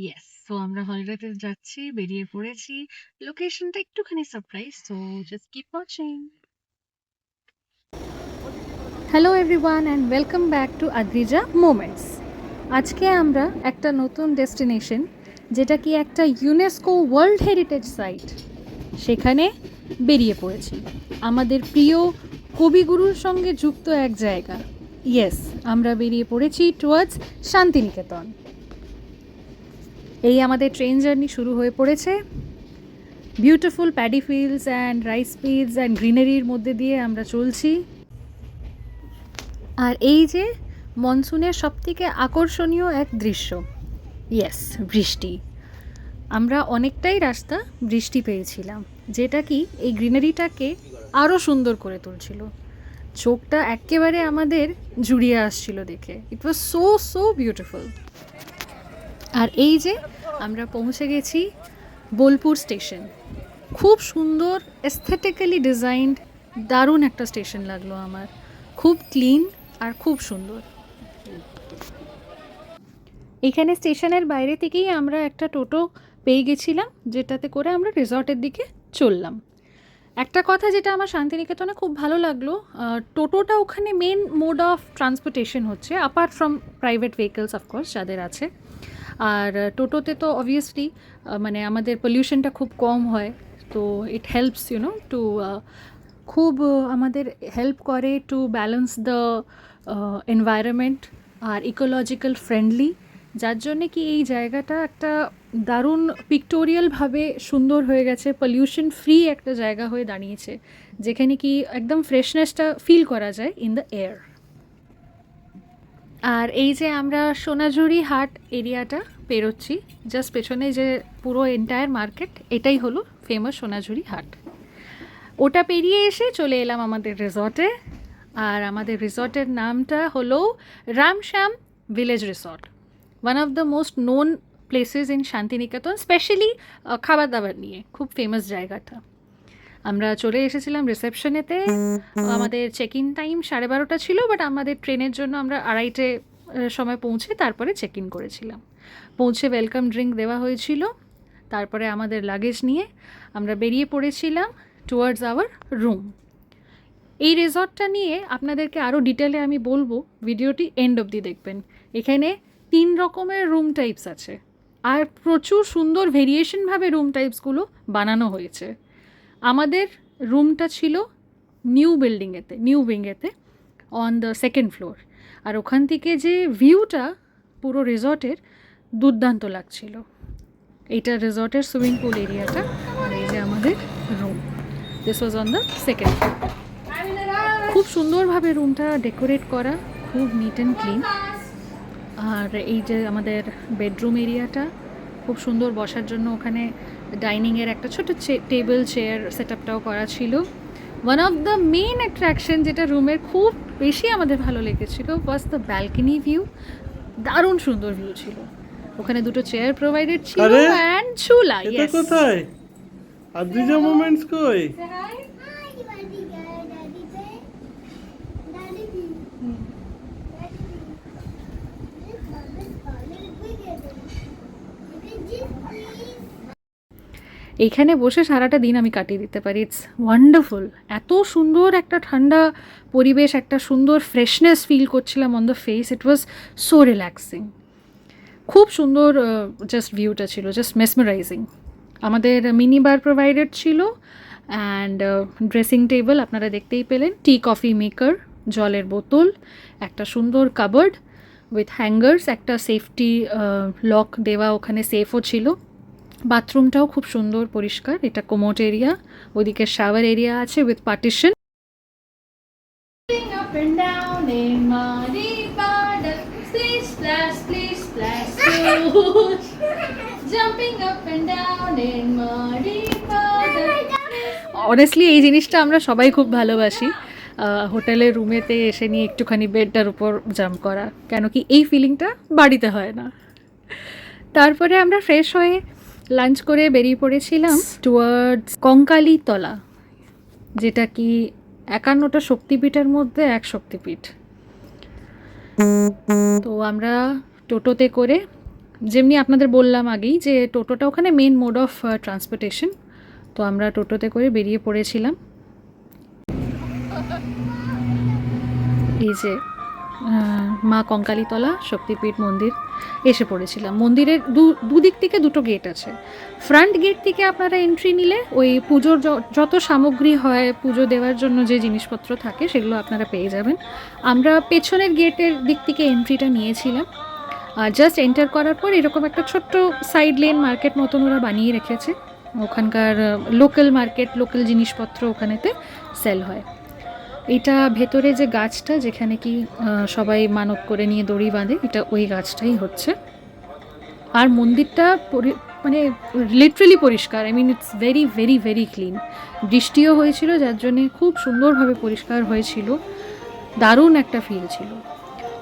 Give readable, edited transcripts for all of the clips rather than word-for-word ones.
Yes, so আমরা হলিডেতে যাচ্ছি, বেরিয়ে পড়েছি। লোকেশনটা একটুখানি surprise, so just keep watching. Hello everyone and welcome back to Adrija moments. আজকে আমরা একটা নতুন ডেস্টিনেশন, যেটা কি একটা ইউনেস্কো ওয়ার্ল্ড হেরিটেজ সাইট, সেখানে বেরিয়ে পড়েছি। আমাদের প্রিয় কবিগুরুর সঙ্গে যুক্ত এক জায়গা। ইয়েস, আমরা বেরিয়ে পড়েছি টুয়ার্ডস শান্তিনিকেতন। এই আমাদের ট্রেন জার্নি শুরু হয়ে পড়েছে। Beautiful paddy fields and rice fields and গ্রিনারির মধ্যে দিয়ে আমরা চলছি। আর এই যে মনসুনের সবথেকে আকর্ষণীয় এক দৃশ্য, ইয়েস, বৃষ্টি। আমরা অনেকটাই রাস্তা বৃষ্টি পেয়েছিলাম, যেটা কি এই গ্রিনারিটাকে আরও সুন্দর করে তুলছিল। চোখটা একেবারে আমাদের জুড়িয়ে আসছিল দেখে। ইট ওয়াজ সো সো বিউটিফুল। আর এই যে আমরা পৌঁছে গেছি বোলপুর স্টেশন। খুব সুন্দর, এস্থেটিক্যালি ডিজাইনড, দারুণ একটা স্টেশন লাগলো আমার। খুব ক্লিন আর খুব সুন্দর। এখানে স্টেশনের বাইরে থেকেই আমরা একটা টোটো পেয়ে গেছিলাম, যেটাতে করে আমরা রিসর্টের দিকে চললাম। একটা কথা যেটা আমার শান্তিনিকেতনে খুব ভালো লাগলো, টোটোটা ওখানে মেন মোড অফ ট্রান্সপোর্টেশন হচ্ছে, apart from private vehicles of course যাদের আছে। আর টোটোতে তো অবভিয়াসলি মানে আমাদের পলিউশনটা খুব কম হয়, তো ইট হেল্পস টু খুব আমাদের হেল্প করে টু ব্যালেন্স দ্য এনভায়রনমেন্ট আর ইকোলজিক্যাল ফ্রেন্ডলি, যার জন্যে কি এই জায়গাটা একটা দারুণ পিক্টোরিয়ালভাবে সুন্দর হয়ে গেছে। পলিউশন ফ্রি একটা জায়গা হয়ে দাঁড়িয়েছে, যেখানে কি একদম ফ্রেশনেসটা ফিল করা যায় ইন দ্য এয়ার। আর এই যে আমরা সোনাঝুরি হাট এরিয়াটা পেরোচ্ছি, জাস্ট পেছনে যে পুরো এন্টায়ার মার্কেট, এটাই হলো ফেমাস সোনাঝুরি হাট। ওটা পেরিয়ে এসে চলে এলাম আমাদের রিসর্টে। আর আমাদের রিসর্টের নামটা হলো Ramshyam village resort, one of the most known places in Santiniketan, specially খাবার দাবার নিয়ে খুব ফেমাস জায়গাটা। আমরা চলে এসেছিলাম রিসেপশনেতে। আমাদের চেক ইন টাইম 12:30 ছিল, বাট আমাদের ট্রেনের জন্য আমরা 2:30 সময় পৌঁছে তারপরে চেক ইন করেছিলাম। পৌঁছে ওয়েলকাম ড্রিঙ্ক দেওয়া হয়েছিল। তারপরে আমাদের লাগেজ নিয়ে আমরা বেরিয়ে পড়েছিলাম টুয়ার্ডস আওয়ার রুম। এই রিসর্টটা নিয়ে আপনাদেরকে আরও ডিটেলে আমি বলবো, ভিডিওটি এন্ড অবধি দেখবেন। এখানে 3 রকমের রুম টাইপস আছে, আর প্রচুর সুন্দর ভেরিয়েশনভাবে রুম টাইপসগুলো বানানো হয়েছে। আমাদের রুমটা ছিল নিউ উইংয়েতে অন দ্য সেকেন্ড ফ্লোর। আর ওখান থেকে যে ভিউটা পুরো রিসর্টের দুর্দান্ত লাগছিল। এইটা রিসর্টের সুইমিং পুল এরিয়াটা, আর এই যে আমাদের room. This was on the second floor. খুব সুন্দরভাবে রুমটা ডেকোরেট করা, খুব নিট অ্যান্ড ক্লিন। আর এই যে আমাদের বেডরুম এরিয়াটা খুব সুন্দর, বসার জন্য ওখানে ডাইনিংয়ের একটা ছোটো টেবিল চেয়ার সেট আপটাও করা ছিল। One of the main attraction যেটা রুমের খুব বেশি আমাদের ভালো লেগেছিল ওয়াজ দ্য ব্যালকনি ভিউ। দারুণ সুন্দর ভিউ ছিল। ওখানে 2টো চেয়ার প্রোভাইডেড ছিল অ্যান্ড ঝুলা। এটা কোথায়? আদ্রিজা মোমেন্টস কই? এইখানে বসে সারাটা দিন আমি কাটিয়ে দিতে পারি। It's wonderful. এত সুন্দর একটা ঠান্ডা পরিবেশ, একটা সুন্দর ফ্রেশনেস ফিল করছিলাম on the face. It was so relaxing. খুব সুন্দর জাস্ট ভিউটা ছিল, জাস্ট মেসমারাইজিং। আমাদের মিনি বার প্রোভাইডেড ছিল অ্যান্ড ড্রেসিং টেবিল আপনারা দেখতেই পেলেন, টি কফি মেকার, জলের বোতল, একটা সুন্দর কাবার্ড উইথ হ্যাঙ্গার্স, একটা সেফটি লক দেওয়া, ওখানে সেফও ছিল। বাথরুমটাও খুব সুন্দর পরিষ্কার। এটা কোমোট এরিয়া, ওইদিকে শাওয়ার এরিয়া আছে উইথ পার্টিশন। অনেস্টলি এই জিনিসটা আমরা সবাই খুব ভালোবাসি, হোটেলের রুমেতে এসে নিয়ে একটুখানি বেডটার উপর জাম্প করা, কেন কি এই ফিলিংটা বাড়িতে হয় না। তারপরে আমরা ফ্রেশ হয়ে লাঞ্চ করে বেরিয়ে পড়েছিলাম টুয়ার্ডস কঙ্কালী তলা, যেটা কি 51টা শক্তিপীঠের মধ্যে এক শক্তিপীঠ। তো আমরা টোটোতে করে যেমনি আপনাদের বললাম আগেই যে টোটোটা ওখানে মেন মোড অফ ট্রান্সপোর্টেশন, তো আমরা টোটোতে করে বেরিয়ে পড়েছিলাম। এই যে মা কঙ্কালীতলা শক্তিপীঠ মন্দির এসে পড়েছিলাম। মন্দিরের দুদিক থেকে দুটো গেট আছে। ফ্রন্ট গেট থেকে আপনারা এন্ট্রি নিলে ওই পুজোর যত সামগ্রী হয়, পুজো দেওয়ার জন্য যে জিনিসপত্র থাকে সেগুলো আপনারা পেয়ে যাবেন। আমরা পেছনের গেটের দিক থেকে এন্ট্রিটা নিয়েছিলাম। আর জাস্ট এন্টার করার পর এরকম একটা ছোট্ট সাইড লেন মার্কেট মতন ওরা বানিয়ে রেখেছে। ওখানকার লোকাল মার্কেট, লোকাল জিনিসপত্র ওখানেতে সেল হয়। এটা ভেতরে যে গাছটা যেখানে কি সবাই মানত করে নিয়ে দড়ি বাঁধে, এটা ওই গাছটাই হচ্ছে। আর মন্দিরটা মানে লিটারেলি পরিষ্কার। I mean it's very very very clean. বৃষ্টিও হয়েছিল যার জন্যে খুব সুন্দরভাবে পরিষ্কার হয়েছিল। দারুণ একটা ফিল ছিল।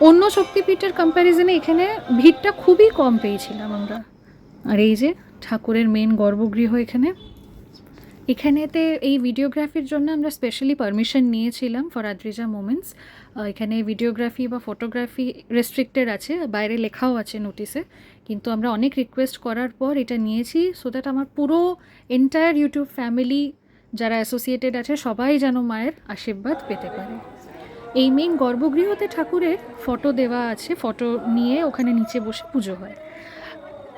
অন্য শক্তিপীঠের কম্প্যারিজনে এখানে ভিড়টা খুবই কম পেয়েছিলাম আমরা। আর এই যে ঠাকুরের মেন গর্ভগৃহ এখানেতে এই ভিডিওগ্রাফির জন্য আমরা স্পেশালি পারমিশন নিয়েছিলাম ফর আদ্রিজা মোমেন্টস। এখানে ভিডিওগ্রাফি বা ফটোগ্রাফি রেস্ট্রিক্টেড আছে, বাইরে লেখাও আছে নোটিসে, কিন্তু আমরা অনেক রিকোয়েস্ট করার পর এটা নিয়েছি সো দ্যাট আমার পুরো এন্টায়ার ইউটিউব ফ্যামিলি যারা অ্যাসোসিয়েটেড আছে সবাই যেন মায়ের আশীর্বাদ পেতে পারে। এই মেন গর্ভগৃহতে ঠাকুরের ফটো দেওয়া আছে, ফটো নিয়ে ওখানে নিচে বসে পুজো হয়।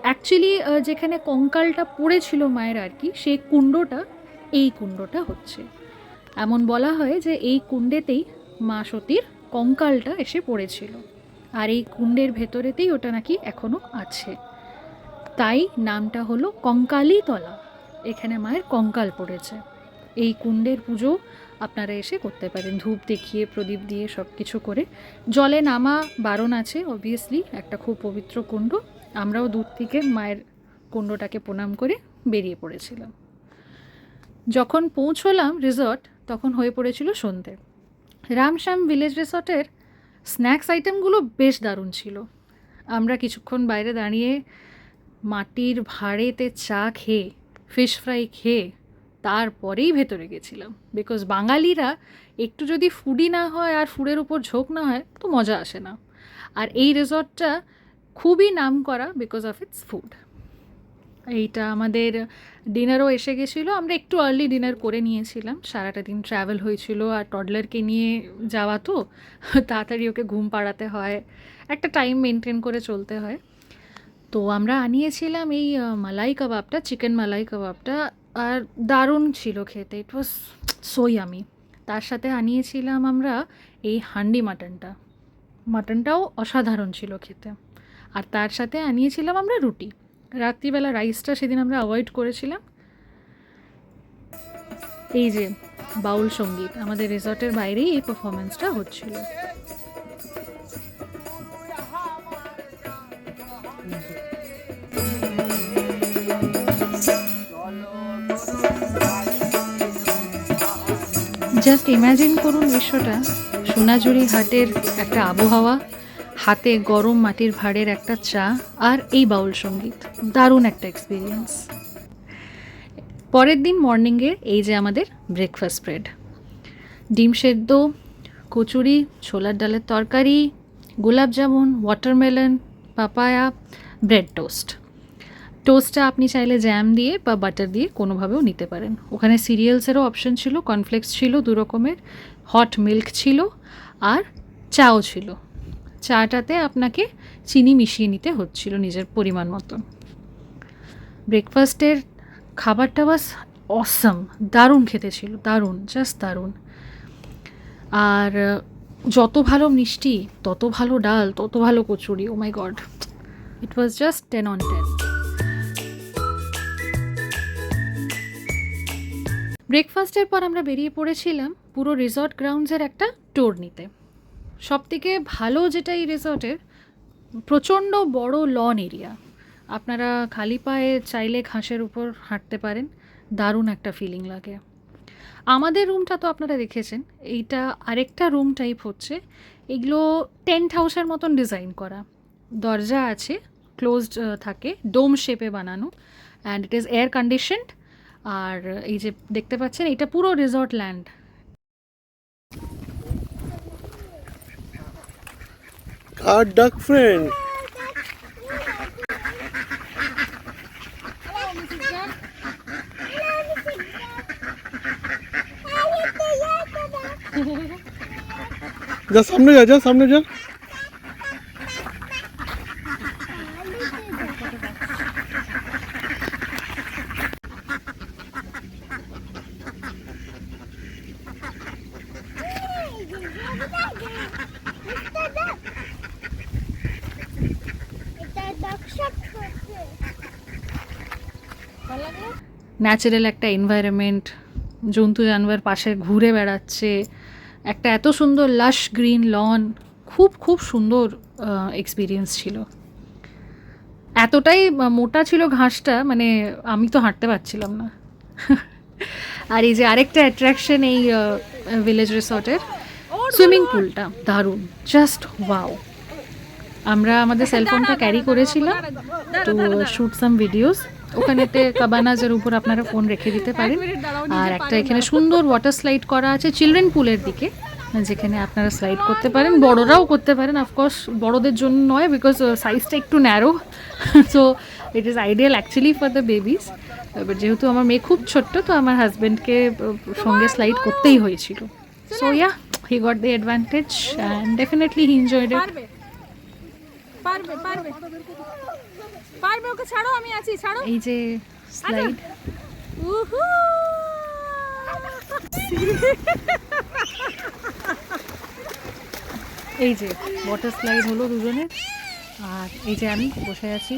অ্যাকচুয়ালি যেখানে কঙ্কালটা পড়েছিল মায়ের আর কি, সেই কুণ্ডটা, এই কুণ্ডটা হচ্ছে। এমন বলা হয় যে এই কুণ্ডেতেই মা সতীর কঙ্কালটা এসে পড়েছিল, আর এই কুণ্ডের ভেতরেতেই ওটা নাকি এখনও আছে। তাই নামটা হলো কঙ্কালীতলা। এখানে মায়ের কঙ্কাল পড়েছে। এই কুণ্ডের পুজো আপনারা এসে করতে পারেন, ধূপ দেখিয়ে প্রদীপ দিয়ে সব কিছু করে। জলে নামা বারণ আছে অবভিয়াসলি, একটা খুব পবিত্র কুণ্ড। আমরাও দূর থেকে মায়ের কুণ্ডটাকে প্রণাম করে বেরিয়ে পড়েছিলাম। যখন পৌঁছলাম রিসর্ট তখন হয়ে পড়েছিল সন্ধে। রামশ্যাম ভিলেজ রিসর্টের স্ন্যাক্স আইটেমগুলো বেশ দারুণ ছিল। আমরা কিছুক্ষণ বাইরে দাঁড়িয়ে মাটির ভাঁড়েতে চা খেয়ে, ফিশ ফ্রাই খেয়ে তারপরেই ভেতরে গেছিলাম। বিকজ বাঙালিরা একটু যদি ফুডি না হয় আর ফুডের উপর ঝোঁক না হয় তো মজা আসে না। আর এই রিসর্টটা খুবই নাম করা বিকজ অফ ইটস ফুড। এইটা আমাদের ডিনারও এসে গেছিলো। আমরা একটু আর্লি ডিনার করে নিয়েছিলাম, সারাটা দিন ট্রাভেল হয়েছিল আর টডলারকে নিয়ে যাওয়া তো তাড়াতাড়ি ওকে ঘুম পাড়াতে হয়, একটা টাইম মেনটেন করে চলতে হয়। তো আমরা আনিয়েছিলাম এই মালাই কাবাবটা, চিকেন মালাই কাবাবটা, আর দারুণ ছিল খেতে। ইট ওয়াজ সো ইয়ামি। তার সাথে আনিয়েছিলাম আমরা এই হান্ডি মাটনটাও অসাধারণ ছিল খেতে। আর তার সাথে আনিয়েছিলাম আমরা রুটি। রাত্রিবেলা রাইসটা সেদিন আমরা অ্যাভয়েড করেছিলাম। এই যে বাউল সঙ্গীত, আমাদের রিসর্টের বাইরেই এই পারফরমেন্সটা হচ্ছিল। জাস্ট ইম্যাজিন করুন দৃশ্যটা, সোনাঝুরি হাটের একটা আবহাওয়া, হাতে গরম মাটির ভাঁড়ের একটা চা, আর এই বাউল সঙ্গীত। দারুণ একটা এক্সপিরিয়েন্স। পরের দিন মর্নিংয়ে এই যে আমাদের ব্রেকফাস্ট স্প্রেড, ডিম সেদ্ধ, কচুরি, ছোলার ডালের তরকারি, গোলাপ জামুন, ওয়াটারমেলন, পাপায়া, ব্রেড টোস্টটা আপনি চাইলে জ্যাম দিয়ে বা বাটার দিয়ে কোনোভাবেও নিতে পারেন। ওখানে সিরিয়ালসেরও অপশন ছিল, কর্নফ্লেক্স ছিল 2 রকমের, হট মিল্ক ছিল, আর চাও ছিল। চাটাতে আপনাকে চিনি মিশিয়ে নিতে হচ্ছিল নিজের পরিমাণ মতন। ব্রেকফাস্টের খাবারটা বাস অসাম, দারুণ খেতে ছিল, দারুণ, জাস্ট দারুণ। আর যত ভালো মিষ্টি তত ভালো ডাল, তত ভালো কচুরি। Oh my god, it was just 10 on 10। ব্রেকফাস্টের পর আমরা বেরিয়ে পড়েছিলাম পুরো রিসর্ট গ্রাউন্ডসের একটা ট্যুর নিতে। সবথেকে ভালো যেটা এই রিসর্টের, প্রচণ্ড বড় লন এরিয়া। আপনারা খালি পায়ে চাইলে ঘাসের উপর হাঁটতে পারেন, দারুণ একটা ফিলিং লাগে। আমাদের রুমটা তো আপনারা দেখেছেন, এইটা আরেকটা রুম টাইপ হচ্ছে। এগুলো টেন্ট হাউসের মতন ডিজাইন করা, দরজা আছে, ক্লোজড থাকে, ডোম শেপে বানানো, and it is air conditioned. আর এই যে দেখতে পাচ্ছেন, এটা পুরো রিসর্ট ল্যান্ড। কার ডাক ফ্রেন্ড? যা সামনে যা, যা সামনে যা। ন্যাচারাল একটা এনভায়রনমেন্ট, জন্তু জানোয়ার পাশে ঘুরে বেড়াচ্ছে, একটা এত সুন্দর লাশ গ্রিন লন, খুব খুব সুন্দর এক্সপিরিয়েন্স ছিল। এতটাই মোটা ছিল ঘাসটা, মানে আমি তো হাঁটতে পারছিলাম না। আর এই যে আরেকটা অ্যাট্রাকশন এই ভিলেজ রিসর্টের সুইমিং পুলটা দারুণ, জাস্ট ওয়াও। আমরা আমাদের সেলফোনটা ক্যারি করেছিলাম টু শুট সাম ভিডিওস। ওখানেতে কাবানাজের উপর আপনারা ফোন রেখে দিতে পারেন। আর একটা এখানে সুন্দর ওয়াটার স্লাইড করা আছে চিলড্রেন পুলের দিকে, যেখানে আপনারা স্লাইড করতে পারেন, বড়রাও করতে পারেন। অফকোর্স বড়দের জন্য নয়, বিকজ সাইজটা একটু narrow, so it is ideal actually for the babies. এবার যেহেতু আমার মেয়ে খুব ছোট্ট, তো আমার হাজব্যান্ডকে সঙ্গে স্লাইড করতেই হয়েছিল। So yeah, he got the advantage and definitely he enjoyed ইট। পারবে পারবে পারবে, ওকে ছাড়ো, আমি আছি, ছাড়ো। এই যে স্লাইড, উহু এই যে ওয়াটার স্লাইড হলো দুজনের। আর এই যে আমি বসে আছি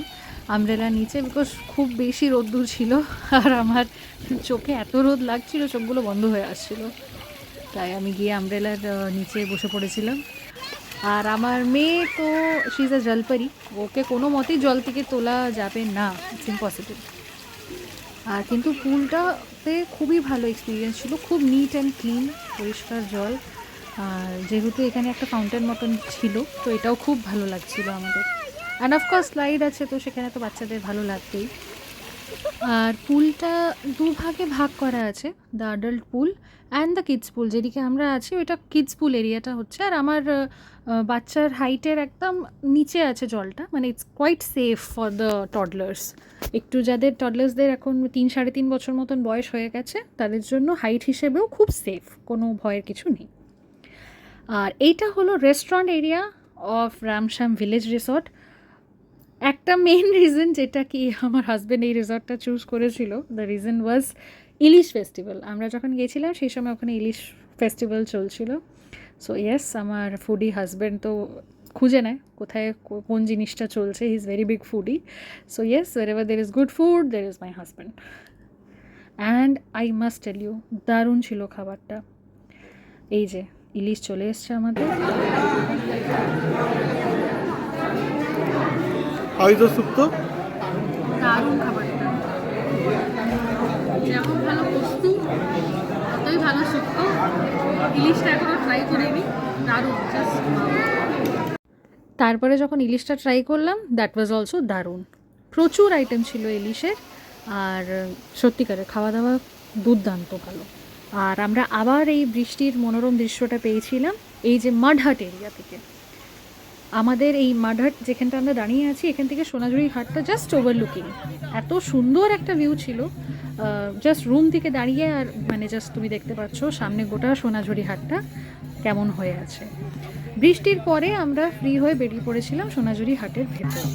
আমব্রেলা নিচে, বিকজ খুব বেশি রোদ্দুর ছিল আর আমার চোখে এত রোদ লাগছিল, চোখগুলো বন্ধ হয়ে আসছিল, তাই আমি গিয়ে আমব্রেলার নিচে বসে পড়েছিলাম। আর আমার মেয়ে তো শি ইজ আ জলপরি, ওকে কোনো মতেই জল থেকে তোলা যাবে না, ইটস ইম্পসিবল। আর কিন্তু পুলটাতে খুবই ভালো এক্সপিরিয়েন্স ছিল, খুব নিট অ্যান্ড ক্লিন, পরিষ্কার জল। আর যেহেতু এখানে একটা ফাউন্টেন মতন ছিল, তো এটাও খুব ভালো লাগছিল আমাদের। অ্যান্ড অফকোর্স স্লাইড আছে, তো সেখানে তো বাচ্চাদের ভালো লাগবেই। আর পুলটা দুভাগে ভাগ করা আছে, the adult pool and the kids pool. যেদিকে আমরা আছি ওইটা কিডস পুল এরিয়াটা হচ্ছে, আর আমার বাচ্চার হাইটের একদম নিচে আছে জলটা, মানে it's quite safe for the toddlers. একটু যাদের টডলার্সদের এখন 3-3.5 বছর মতন বয়স হয়ে গেছে, তাদের জন্য হাইট হিসেবেও খুব সেফ, কোনো ভয়ের কিছু নেই। আর এইটা হলো restaurant area of Ramshyam village resort. একটা মেইন রিজন যেটা কি আমার হাজব্যান্ড এই রিসর্টটা চুজ করেছিল, the reason was ilish festival. আমরা যখন গিয়েছিলাম সেই সময় ওখানে ইলিশ ফেস্টিভ্যাল চলছিল। সো ইয়েস, আমার ফুডি হাজব্যান্ড তো খুঁজে নেয় কোথায় কোন জিনিসটা চলছে, he is very big foodie. So yes, wherever there is good food, there is my husband. And I must tell you, দারুণ ছিল খাবারটা। এই যে ইলিশ চলে এসছে আমাদের। আইজো সুপ্ত, দারুণ খাবারটা, যেমন ভালো পোস্তু ততই ভালো শুক্তো। ইলিশটা এখনও ট্রাই করিনি, দারুণ, জাস্ট। তারপরে যখন ইলিশটা ট্রাই করলাম, দ্যাট ওয়াজ অলসো দারুণ। প্রচুর আইটেম ছিল ইলিশের, আর সত্যিকারের খাওয়া দাওয়া দুর্দান্ত ভালো। আর আমরা আবার এই বৃষ্টির মনোরম দৃশ্যটা পেয়েছিলাম এই যে মাডহাট এরিয়া থেকে। আমাদের এই মাডহাট যেখানটা আমরা দাঁড়িয়ে আছি, এখান থেকে সোনাঝুরি হাটটা জাস্ট ওভারলুকিং, এত সুন্দর একটা ভিউ ছিল। জাস্ট রুম থেকে দাঁড়িয়ে, আর মানে জাস্ট তুমি দেখতে পাচ্ছ সামনে গোটা সোনাঝুরি হাটটা কেমন হয়ে আছে। বৃষ্টির পরে আমরা ফ্রি হয়ে বেরিয়ে পড়েছিলাম সোনাঝুরি হাটের ভেতর।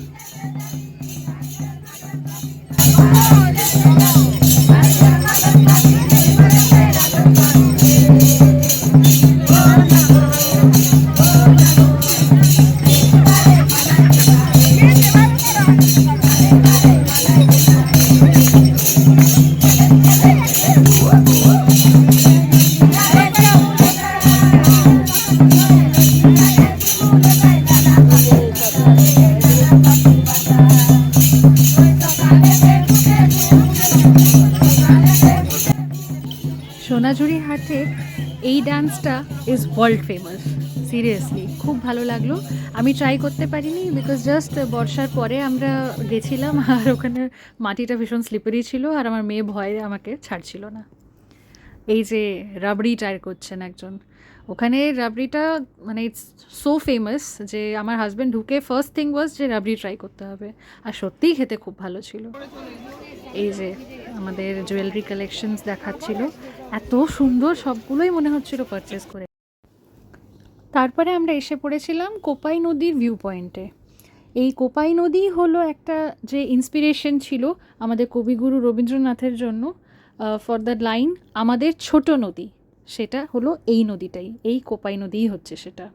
সোনাঝুরি হাটের এই ডান্সটা ইজ ওয়ার্ল্ড ফেমাস, সিরিয়াসলি খুব ভালো লাগলো। আমি ট্রাই করতে পারিনি, বিকজ জাস্ট বর্ষার পরে আমরা গেছিলাম, আর ওখানে মাটিটা ভীষণ স্লিপারি ছিল, আর আমার মেয়ে ভয়ে আমাকে ছাড়ছিল না। এই যে রাবড়ি ট্রাই করছেন একজন, ওখানে রাবড়িটা মানে ইটস সো ফেমাস যে আমার হাজব্যান্ড ঢুকে ফার্স্ট থিং ওয়াজ যে রাবড়ি ট্রাই করতে হবে, আর সত্যিই খেতে খুব ভালো ছিল। এই যে আমাদের জুয়েলারি কালেকশনস দেখাচ্ছিল, এত সুন্দর, সবগুলোই মনে হচ্ছিল পারচেস করে। তারপরে আমরা এসে পড়েছিলাম কোপাই নদীর ভিউ পয়েন্টে। এই কোপাই নদী হলো একটা যে ইন্সপিরেশন ছিল আমাদের কবিগুরু রবীন্দ্রনাথের জন্য ফর দ্য লাইন আমাদের ছোট নদী, সেটা হলো এই নদীটাই, এই কোপাই নদীই হচ্ছে সেটা।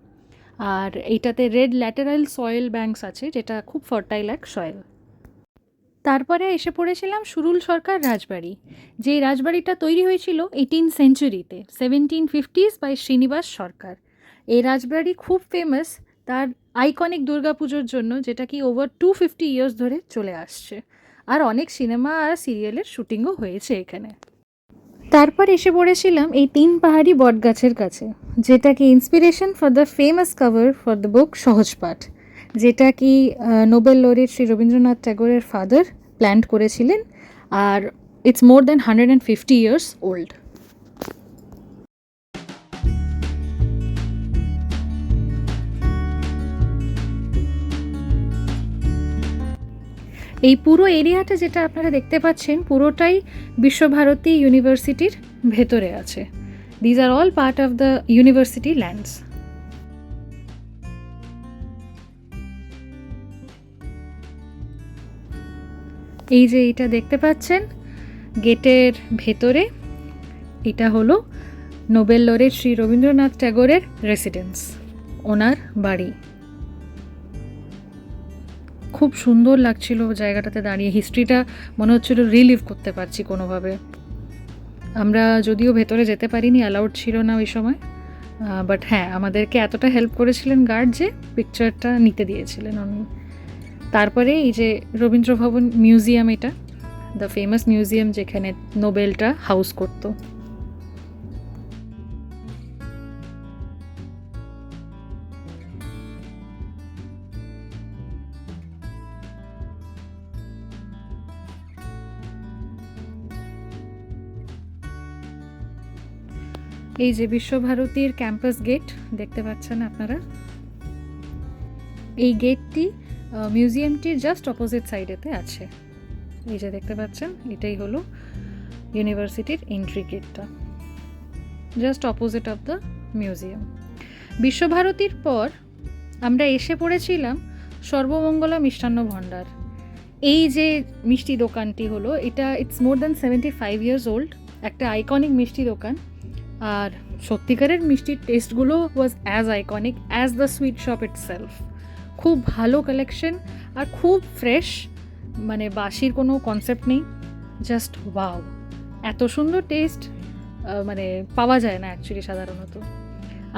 আর এইটাতে রেড ল্যাটেরাল সয়েল ব্যাঙ্কস আছে, যেটা খুব ফার্টাইল এক সয়েল। তারপরে এসে পড়েছিলাম সুরুল সরকার রাজবাড়ি। যে রাজবাড়িটা তৈরি হয়েছিল 18th সেঞ্চুরিতে, 1750s বাই শ্রীনিবাস সরকার। এই রাজবাড়ি খুব ফেমাস তার আইকনিক দুর্গাপুজোর জন্য, যেটা কি ওভার 250 ইয়ার্স ধরে চলে আসছে। আর অনেক সিনেমা আর সিরিয়ালের শুটিংও হয়েছে এখানে। তারপর এসে পড়েছিলাম এই 3 পাহাড়ি বটগাছের কাছে, যেটা কি inspiration for the famous cover for the book Sahaj Path, যেটা কি নোবেল লরিট শ্রী রবীন্দ্রনাথ ট্যাগোরের ফাদার প্ল্যান করেছিলেন। আর it's more than 150 years old. এই পুরো এরিয়াটা যেটা আপনারা দেখতে পাচ্ছেন পুরোটাই বিশ্বভারতী ইউনিভার্সিটির ভেতরে আছে। These are all part of the university lands. এই যে এটা দেখতে পাচ্ছেন গেটের ভেতরে, এটা হলো নোবেল লরেট শ্রী রবীন্দ্রনাথ ট্যাগোরের রেসিডেন্স, ওনার বাড়ি। খুব সুন্দর লাগছিল জায়গাটাতে দাঁড়িয়ে, হিস্ট্রিটা মনে হচ্ছিল রিলিভ করতে পারছি কোনোভাবে। আমরা যদিও ভেতরে যেতে পারিনি, অ্যালাউড ছিল না ওই সময়, বাট হ্যাঁ আমাদেরকে এতটা হেল্প করেছিলেন গার্ড যে পিকচারটা নিতে দিয়েছিলেন উনি। তারপরে এই যে রবীন্দ্র ভবন মিউজিয়াম, এটা দ্য ফেমাস মিউজিয়াম যেখানে নোবেলটা হাউস করতো। এই যে বিশ্বভারতীর ক্যাম্পাস গেট দেখতে পাচ্ছেন আপনারা, এই গেটটি মিউজিয়ামটির জাস্ট অপোজিট সাইডেতে আছে। এই যে দেখতে পাচ্ছেন এটাই হলো ইউনিভার্সিটির এন্ট্রি গেটটা, just opposite of the museum. বিশ্বভারতীর পর আমরা এসে পড়েছিলাম সর্বমঙ্গলা মিষ্টান্ন ভাণ্ডার। এই যে মিষ্টি দোকানটি হলো, এটা it's more than 75 years old, একটা আইকনিক মিষ্টি দোকান। আর সত্যিকারের মিষ্টির টেস্টগুলো was as iconic as the sweet shop itself. খুব ভালো কালেকশন আর খুব ফ্রেশ, মানে বাসির কোনো কনসেপ্ট নেই, জাস্ট ওয়াও। এত সুন্দর টেস্ট মানে পাওয়া যায় না অ্যাকচুয়ালি সাধারণত।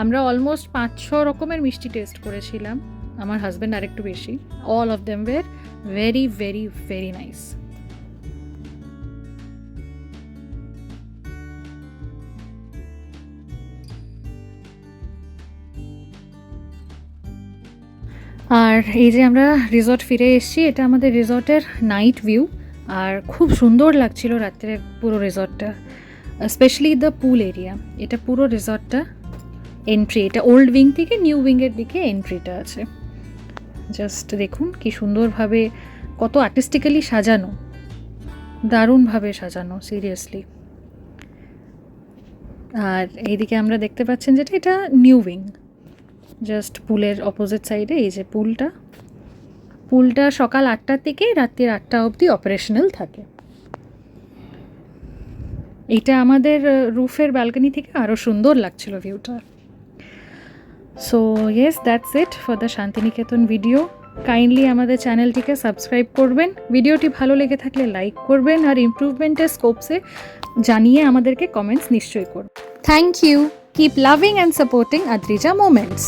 আমরা অলমোস্ট 5-6 রকমের মিষ্টি টেস্ট করেছিলাম, আমার হাজব্যান্ড আরেকটু বেশি। All of them were very very very nice. আর এই যে আমরা রিসর্ট ফিরে এসেছি, এটা আমাদের রিসর্টের নাইট ভিউ। আর খুব সুন্দর লাগছিল রাত্রে পুরো রিসর্টটা, স্পেশালি দ্য পুল এরিয়া। এটা পুরো রিসর্টটা এন্ট্রি, এটা ওল্ড উইং থেকে নিউ উইংয়ের দিকে এন্ট্রিটা আছে। জাস্ট দেখুন কি সুন্দরভাবে, কত আর্টিস্টিক্যালি সাজানো, দারুণভাবে সাজানো সিরিয়াসলি। আর এইদিকে আমরা দেখতে পাচ্ছেন যেটা এটা নিউ উইং, জাস্ট পুলের অপোজিট সাইডে। এই যে পুলটা সকাল 8টার থেকে রাত্রির 8টা অবধি অপারেশনাল থাকে। এইটা আমাদের রুফের ব্যালকনি থেকে আরও সুন্দর লাগছিল ভিউটা। So yes, that's it for the Shantiniketan video. Kindly আমাদের চ্যানেলটিকে সাবস্ক্রাইব করবেন, ভিডিওটি ভালো লেগে থাকলে লাইক করবেন, আর ইমপ্রুভমেন্টের স্কোপসে জানিয়ে আমাদেরকে কমেন্টস নিশ্চয়ই করবেন। Thank you. Keep loving and supporting Adrija Moments.